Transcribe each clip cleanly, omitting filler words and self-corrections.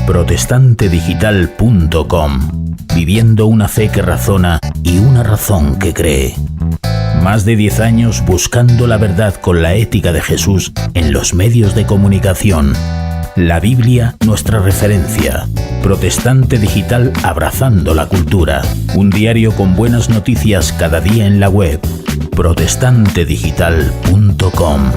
protestantedigital.com. Viviendo una fe que razona y una razón que cree. Más de 10 años buscando la verdad con la ética de Jesús en los medios de comunicación. La Biblia, nuestra referencia. Protestante Digital abrazando la cultura. Un diario con buenas noticias cada día en la web. protestantedigital.com.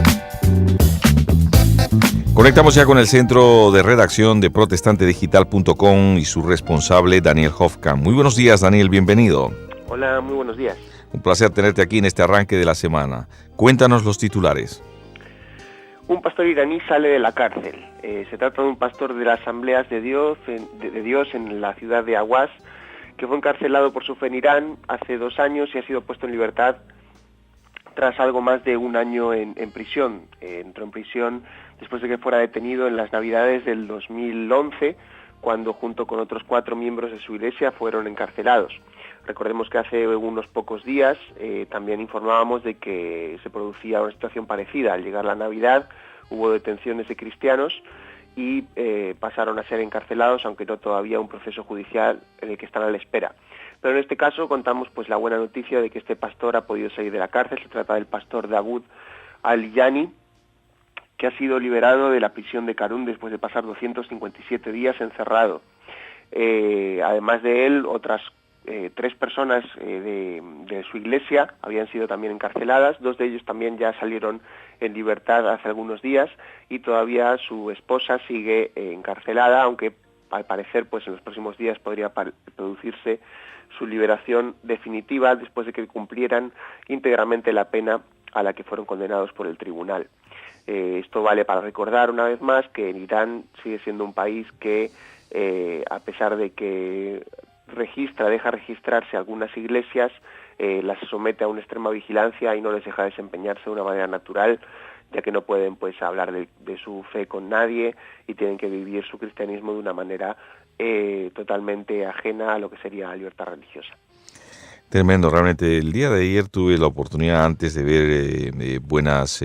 Conectamos ya con el centro de redacción de protestantedigital.com y su responsable, Daniel Hofkamp. Muy buenos días, Daniel, bienvenido. Hola, muy buenos días. Un placer tenerte aquí en este arranque de la semana. Cuéntanos los titulares. Un pastor iraní sale de la cárcel. Se trata de un pastor de las Asambleas de Dios en la ciudad de Awas, que fue encarcelado por su fe en Irán hace 2 años y ha sido puesto en libertad tras algo más de 1 año en prisión. Entró en prisión después de que fuera detenido en las Navidades del 2011, cuando junto con otros 4 miembros de su iglesia fueron encarcelados. Recordemos que hace unos pocos días también informábamos de que se producía una situación parecida. Al llegar la Navidad hubo detenciones de cristianos y pasaron a ser encarcelados, aunque no todavía un proceso judicial en el que están a la espera. Pero en este caso contamos pues la buena noticia de que este pastor ha podido salir de la cárcel. Se trata del pastor Dawood Al-Yani, que ha sido liberado de la prisión de Karun después de pasar 257 días encerrado. Además de él, otras 3 personas de su iglesia habían sido también encarceladas. 2 de ellos también ya salieron en libertad hace algunos días y todavía su esposa sigue encarcelada, aunque al parecer pues en los próximos días podría producirse su liberación definitiva después de que cumplieran íntegramente la pena a la que fueron condenados por el tribunal. Esto vale para recordar una vez más que en Irán sigue siendo un país que, a pesar de que deja registrarse algunas iglesias, las somete a una extrema vigilancia y no les deja desempeñarse de una manera natural, ya que no pueden pues hablar de su fe con nadie y tienen que vivir su cristianismo de una manera totalmente ajena a lo que sería la libertad religiosa. Tremendo, realmente. El día de ayer tuve la oportunidad, antes de ver buenas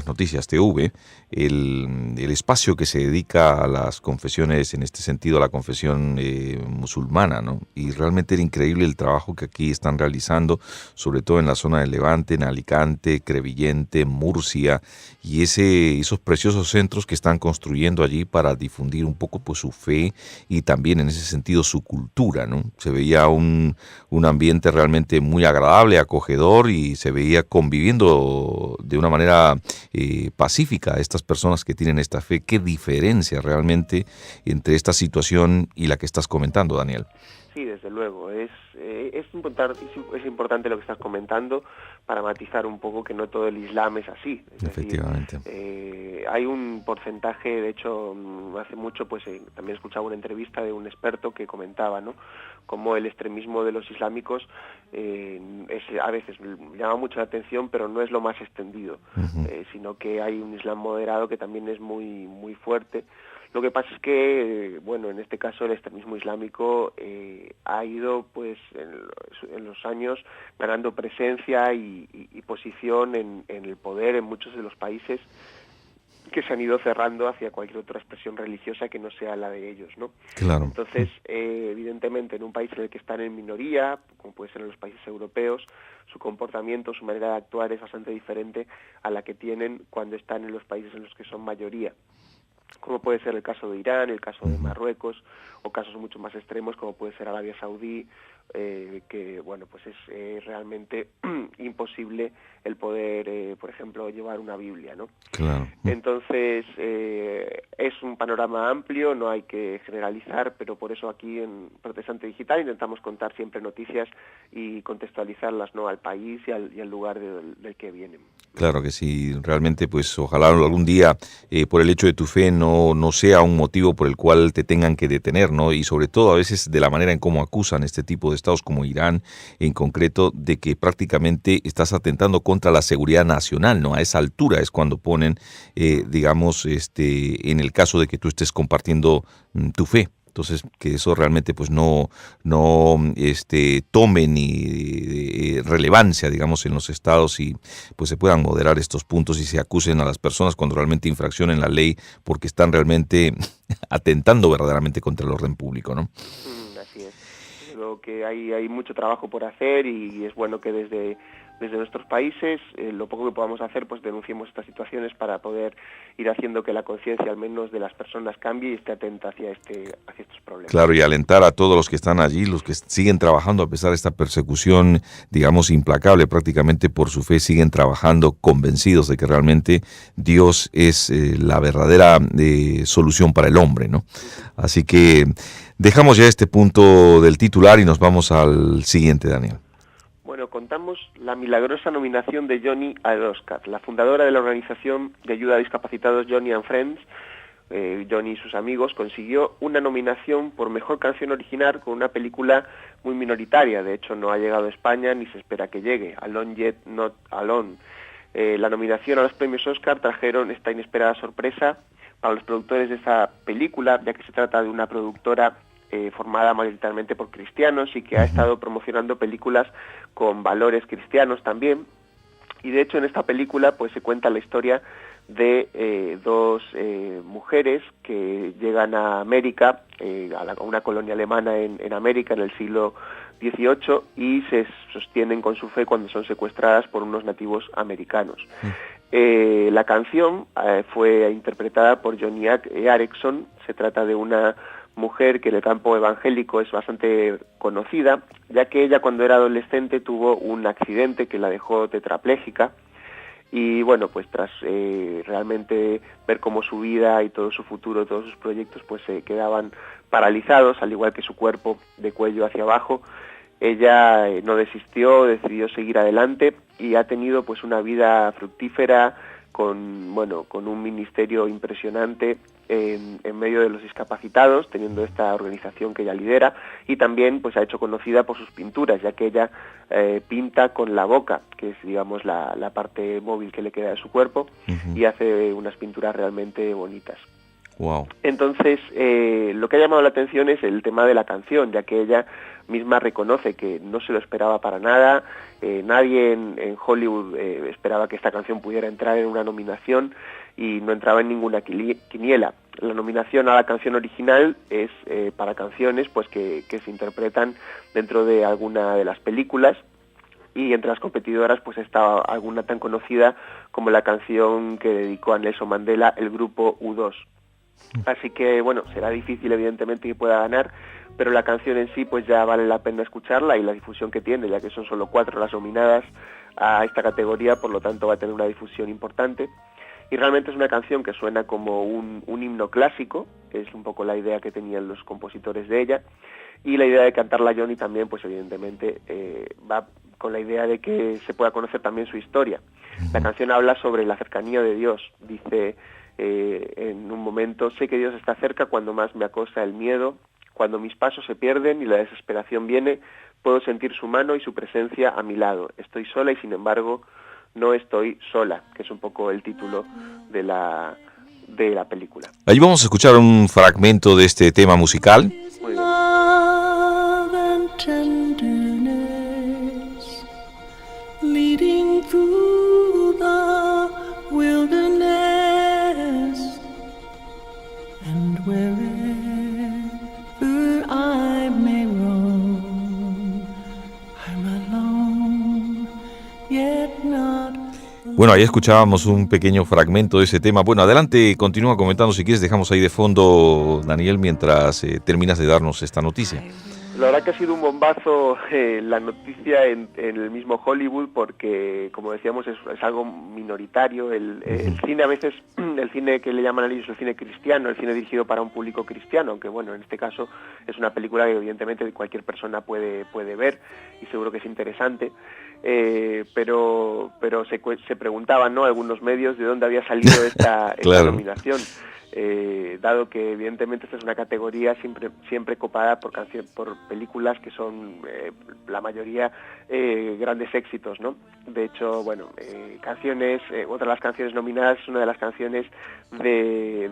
noticias TV, el espacio que se dedica a las confesiones, en este sentido a la confesión musulmana, ¿no? Y realmente era increíble el trabajo que aquí están realizando, sobre todo en la zona de Levante, en Alicante, Crevillente, Murcia, y esos preciosos centros que están construyendo allí para difundir un poco pues su fe y también en ese sentido su cultura, ¿no? Se veía un ambiente realmente muy agradable, acogedor, y se veía conviviendo de una manera pacífica a estas personas que tienen esta fe. ¿Qué diferencia realmente entre esta situación y la que estás comentando, Daniel? Sí, desde luego. Es importante lo que estás comentando para matizar un poco que no todo el Islam es así. Efectivamente. Hay un porcentaje, de hecho, hace mucho pues también escuchaba una entrevista de un experto que comentaba, ¿no?, cómo el extremismo de los islámicos a veces llama mucho la atención, pero no es lo más extendido, sino que hay un Islam moderado que también es muy, muy fuerte. Lo que pasa es que, bueno, en este caso el extremismo islámico ha ido, pues, en los años ganando presencia y posición en el poder en muchos de los países que se han ido cerrando hacia cualquier otra expresión religiosa que no sea la de ellos, ¿no? Claro. Entonces, evidentemente, en un país en el que están en minoría, como puede ser en los países europeos, su comportamiento, su manera de actuar es bastante diferente a la que tienen cuando están en los países en los que son mayoría, como puede ser el caso de Irán, el caso de Marruecos, o casos mucho más extremos como puede ser Arabia Saudí, que bueno, pues es realmente imposible el poder, por ejemplo, llevar una Biblia, ¿no? Claro. Entonces, es un panorama amplio, no hay que generalizar, pero por eso aquí en Protestante Digital intentamos contar siempre noticias y contextualizarlas, ¿no?, al país y al lugar del que vienen. Claro que sí, realmente pues ojalá algún día por el hecho de tu fe no sea un motivo por el cual te tengan que detener, ¿no? Y sobre todo a veces de la manera en cómo acusan este tipo de estados como Irán en concreto, de que prácticamente estás atentando contra la seguridad nacional, ¿no? A esa altura es cuando ponen, digamos, en el caso de que tú estés compartiendo tu fe. Entonces, que eso realmente pues no tome ni relevancia, digamos, en los estados, y pues se puedan moderar estos puntos y se acusen a las personas cuando realmente infraccionen la ley porque están realmente atentando verdaderamente contra el orden público, ¿no? Así es. Creo que hay mucho trabajo por hacer y es bueno que desde nuestros países, lo poco que podamos hacer, pues denunciemos estas situaciones para poder ir haciendo que la conciencia, al menos de las personas, cambie y esté atenta hacia estos problemas. Claro, y alentar a todos los que están allí, los que siguen trabajando a pesar de esta persecución, digamos, implacable prácticamente por su fe, siguen trabajando convencidos de que realmente Dios es la verdadera solución para el hombre, ¿no? Así que dejamos ya este punto del titular y nos vamos al siguiente, Daniel. Bueno, contamos la milagrosa nominación de Joni al Oscar. La fundadora de la organización de ayuda a discapacitados Joni and Friends, Joni y sus amigos, consiguió una nominación por mejor canción original con una película muy minoritaria. De hecho, no ha llegado a España ni se espera que llegue. Alone Yet Not Alone. La nominación a los premios Oscar trajeron esta inesperada sorpresa para los productores de esa película, ya que se trata de una productora formada mayoritariamente por cristianos y que ha estado promocionando películas con valores cristianos también. Y de hecho en esta película pues se cuenta la historia de dos mujeres que llegan a América, a una colonia alemana en América en el siglo XVIII y se sostienen con su fe cuando son secuestradas por unos nativos americanos. La canción fue interpretada por Joni Eareckson. Se trata de una mujer que en el campo evangélico es bastante conocida, ya que ella cuando era adolescente tuvo un accidente que la dejó tetrapléjica y bueno, pues tras realmente ver cómo su vida y todo su futuro, todos sus proyectos pues se quedaban paralizados, al igual que su cuerpo de cuello hacia abajo, ella no desistió, decidió seguir adelante y ha tenido pues una vida fructífera con un ministerio impresionante en medio de los discapacitados, teniendo esta organización que ella lidera, y también pues ha hecho conocida por sus pinturas, ya que ella pinta con la boca, que es digamos la parte móvil que le queda de su cuerpo, y hace unas pinturas realmente bonitas. Wow. Entonces, lo que ha llamado la atención es el tema de la canción, ya que ella misma reconoce que no se lo esperaba para nada, nadie en Hollywood esperaba que esta canción pudiera entrar en una nominación y no entraba en ninguna quiniela. La nominación a la canción original es para canciones pues que se interpretan dentro de alguna de las películas, y entre las competidoras pues está alguna tan conocida como la canción que dedicó a Nelson Mandela el grupo U2. Así que bueno, será difícil evidentemente que pueda ganar, pero la canción en sí pues ya vale la pena escucharla y la difusión que tiene, ya que son solo 4 las nominadas a esta categoría, por lo tanto va a tener una difusión importante. Y realmente es una canción que suena como un himno clásico, es un poco la idea que tenían los compositores de ella, y la idea de cantarla Joni también pues evidentemente va con la idea de que se pueda conocer también su historia. La canción habla sobre la cercanía de Dios, dice en un momento: sé que Dios está cerca cuando más me acosa el miedo, cuando mis pasos se pierden y la desesperación viene, puedo sentir su mano y su presencia a mi lado. Estoy sola y sin embargo no estoy sola, que es un poco el título de la película. Ahí vamos a escuchar un fragmento de este tema musical. Muy bien. Bueno, ahí escuchábamos un pequeño fragmento de ese tema. Bueno, adelante, continúa comentando si quieres, dejamos ahí de fondo, Daniel, mientras terminas de darnos esta noticia. La verdad que ha sido un bombazo la noticia en el mismo Hollywood, porque como decíamos es algo minoritario. El cine a veces, el cine que le llaman a ellos el cine cristiano, el cine dirigido para un público cristiano, aunque bueno, en este caso es una película que evidentemente cualquier persona puede ver y seguro que es interesante. Pero se preguntaban, ¿no?, algunos medios de dónde había salido esta Claro. nominación, dado que evidentemente esta es una categoría siempre copada por películas que son la mayoría grandes éxitos, ¿no? De hecho, bueno, canciones, otra de las canciones nominadas es una de las canciones de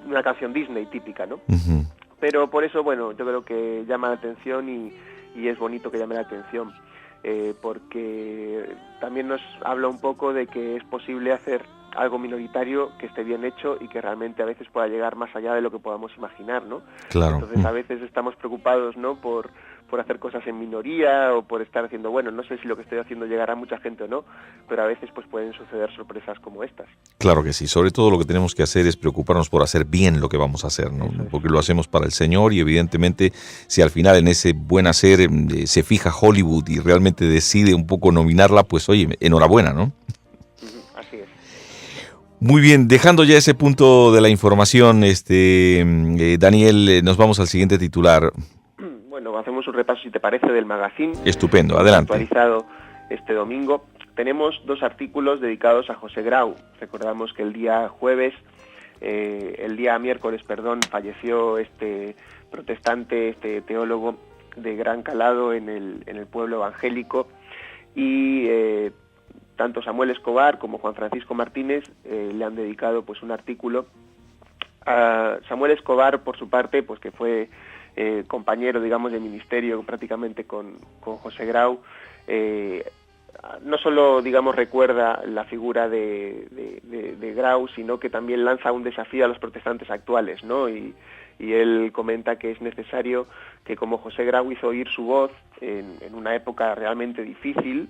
una canción Disney típica, ¿no? Uh-huh. Pero por eso, bueno, yo creo que llama la atención y es bonito que llame la atención. Porque también nos habla un poco de que es posible hacer algo minoritario que esté bien hecho y que realmente a veces pueda llegar más allá de lo que podamos imaginar, ¿no? Claro. Entonces a veces estamos preocupados, ¿no?, por hacer cosas en minoría o por estar haciendo, bueno, no sé si lo que estoy haciendo llegará a mucha gente o no, pero a veces pues pueden suceder sorpresas como estas. Claro que sí, sobre todo lo que tenemos que hacer es preocuparnos por hacer bien lo que vamos a hacer, ¿no? Porque lo hacemos para el Señor y evidentemente si al final en ese buen hacer se fija Hollywood y realmente decide un poco nominarla, pues oye, enhorabuena, ¿no? Así es. Muy bien, dejando ya ese punto de la información, Daniel, nos vamos al siguiente titular. Bueno, hacemos un repaso, si te parece, del magazine. Estupendo, adelante. Actualizado este domingo. Tenemos 2 artículos dedicados a José Grau. Recordamos que el día miércoles, falleció este protestante, este teólogo de gran calado en el pueblo evangélico, y tanto Samuel Escobar como Juan Francisco Martínez le han dedicado pues un artículo. A Samuel Escobar, por su parte, pues que fue compañero, digamos, de ministerio prácticamente con José Grau, no solo, digamos, recuerda la figura de Grau, sino que también lanza un desafío a los protestantes actuales, ¿no? Y él comenta que es necesario que, como José Grau hizo oír su voz en una época realmente difícil,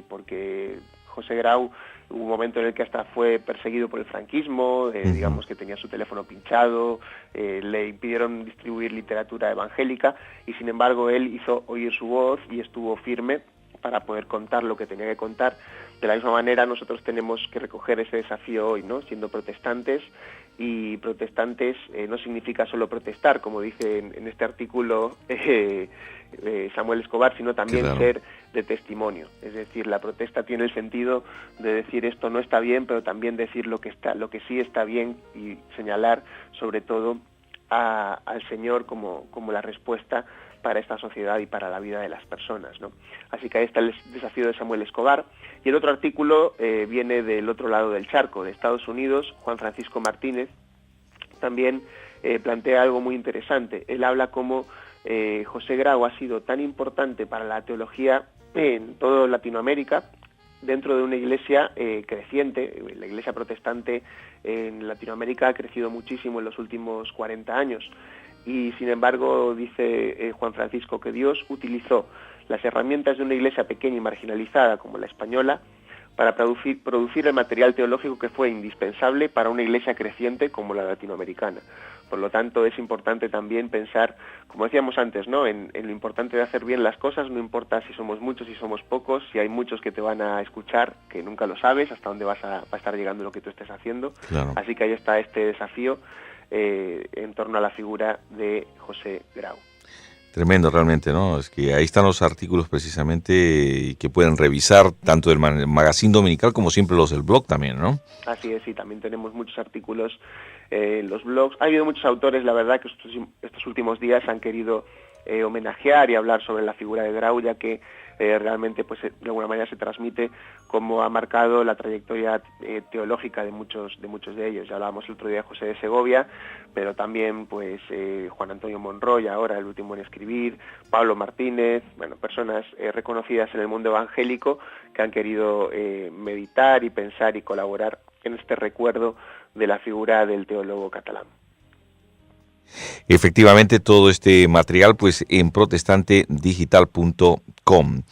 porque José Grau hubo un momento en el que hasta fue perseguido por el franquismo, digamos que tenía su teléfono pinchado, le impidieron distribuir literatura evangélica, y sin embargo él hizo oír su voz y estuvo firme para poder contar lo que tenía que contar. De la misma manera nosotros tenemos que recoger ese desafío hoy, ¿no?, siendo protestantes, y protestantes no significa solo protestar, como dice en este artículo Samuel Escobar, sino también ser de testimonio. Es decir, la protesta tiene el sentido de decir esto no está bien, pero también decir lo que sí está bien, y señalar sobre todo al Señor como la respuesta para esta sociedad y para la vida de las personas, ¿no? Así que ahí está el desafío de Samuel Escobar. Y el otro artículo viene del otro lado del charco, de Estados Unidos. Juan Francisco Martínez también plantea algo muy interesante. Él habla cómo José Grau ha sido tan importante para la teología en toda Latinoamérica, dentro de una iglesia creciente. La iglesia protestante en Latinoamérica ha crecido muchísimo en los últimos 40 años. Y sin embargo, dice Juan Francisco, que Dios utilizó las herramientas de una iglesia pequeña y marginalizada como la española para producir el material teológico que fue indispensable para una iglesia creciente como la latinoamericana. Por lo tanto, es importante también pensar, como decíamos antes, ¿no?, en lo importante de hacer bien las cosas. No importa si somos muchos, si somos pocos, si hay muchos que te van a escuchar, que nunca lo sabes hasta dónde va a estar llegando lo que tú estés haciendo. Claro. Así que ahí está este desafío en torno a la figura de José Grau. Tremendo realmente, ¿no? Es que ahí están los artículos precisamente que pueden revisar tanto del Magazine Dominical como siempre los del blog también, ¿no? Así es, sí, también tenemos muchos artículos en los blogs. Ha habido muchos autores, la verdad, que estos últimos días han querido homenajear y hablar sobre la figura de Grau, ya que realmente pues de alguna manera se transmite cómo ha marcado la trayectoria teológica de muchos de ellos. Ya hablábamos el otro día de José de Segovia, pero también pues Juan Antonio Monroy, ahora el último en escribir, Pablo Martínez, bueno, personas reconocidas en el mundo evangélico que han querido meditar y pensar y colaborar en este recuerdo de la figura del teólogo catalán. Efectivamente, todo este material pues en protestantedigital.com.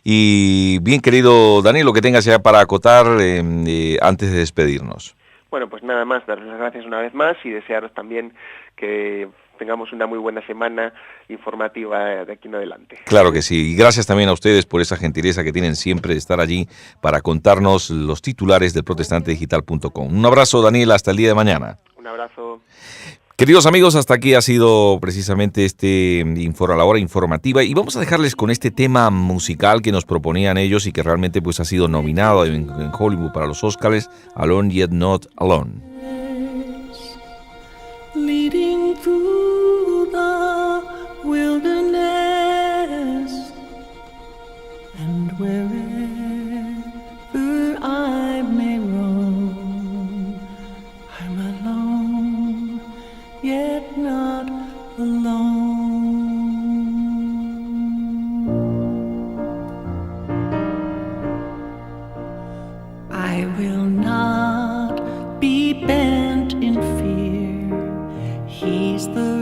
Y bien, querido Daniel, lo que tengas ya para acotar antes de despedirnos. Bueno, pues nada más, darles las gracias una vez más y desearos también que tengamos una muy buena semana informativa de aquí en adelante. Claro que sí, y gracias también a ustedes por esa gentileza que tienen siempre de estar allí para contarnos los titulares del protestantedigital.com. Un abrazo, Daniel, hasta el día de mañana. Un abrazo. Queridos amigos, hasta aquí ha sido precisamente la hora informativa, y vamos a dejarles con este tema musical que nos proponían ellos y que realmente pues ha sido nominado en Hollywood para los Oscars, Alone Yet Not Alone. Leading through the wilderness, and wherever I may roam, I'm alone, yet not alone. I will not He's the